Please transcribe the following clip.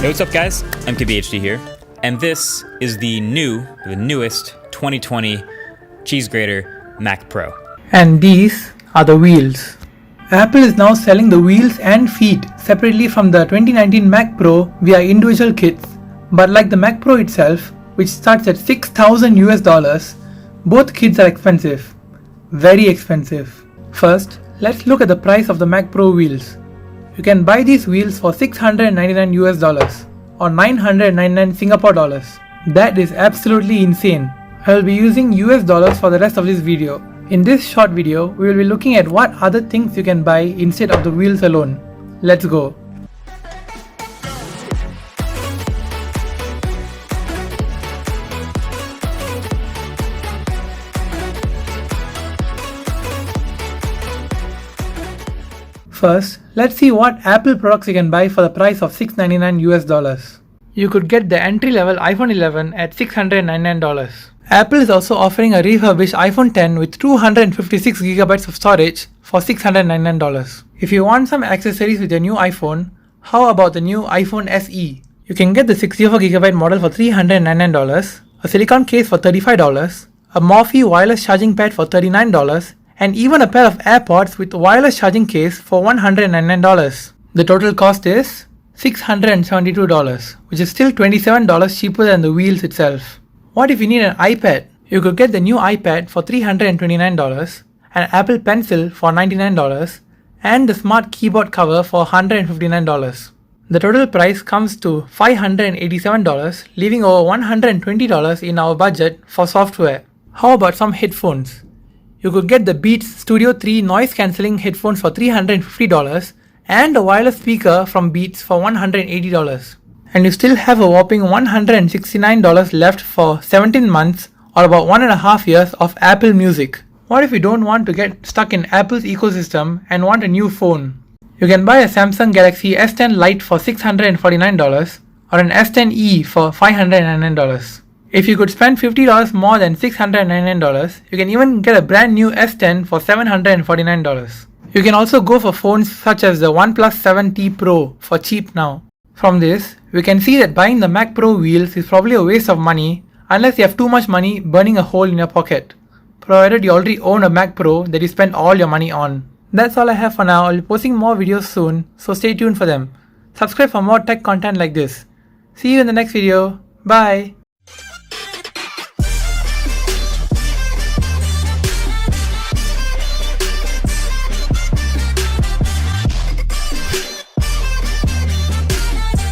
Hey, what's up guys? Mkbkd here, and this is the newest 2020 cheese grater Mac Pro. And these are the wheels. Apple is now selling the wheels and feet separately from the 2019 Mac Pro via individual kits. But like the Mac Pro itself, which starts at $6,000, both kits are expensive. Very expensive. First, let's look at the price of the Mac Pro wheels. You can buy these wheels for $699 or 999 Singapore dollars. That is absolutely insane. I will be using US dollars for the rest of this video. In this short video, we will be looking at what other things you can buy instead of the wheels alone. Let's go. First, let's see what Apple products you can buy for the price of $699 US. You could get the entry-level iPhone 11 at $699. Apple is also offering a refurbished iPhone X with 256GB of storage for $699. If you want some accessories with your new iPhone, how about the new iPhone SE? You can get the 64GB model for $399, a silicone case for $35, a mophie wireless charging pad for $39, and even a pair of AirPods with wireless charging case for $199. The total cost is $672, which is still $27 cheaper than the wheels itself. What if you need an iPad? You could get the new iPad for $329, an Apple Pencil for $99, and the smart keyboard cover for $159. The total price comes to $587, leaving over $120 in our budget for software. How about some headphones? You could get the Beats Studio 3 noise cancelling headphones for $350 and a wireless speaker from Beats for $180. And you still have a whopping $169 left for 17 months or about 1.5 years of Apple Music. What if you don't want to get stuck in Apple's ecosystem and want a new phone? You can buy a Samsung Galaxy S10 Lite for $649 or an S10e for $599. If you could spend $50 more than $699, you can even get a brand new S10 for $749. You can also go for phones such as the OnePlus 7T Pro for cheap now. From this, we can see that buying the Mac Pro wheels is probably a waste of money unless you have too much money burning a hole in your pocket, provided you already own a Mac Pro that you spend all your money on. That's all I have for now. I'll be posting more videos soon, so stay tuned for them. Subscribe for more tech content like this. See you in the next video. Bye!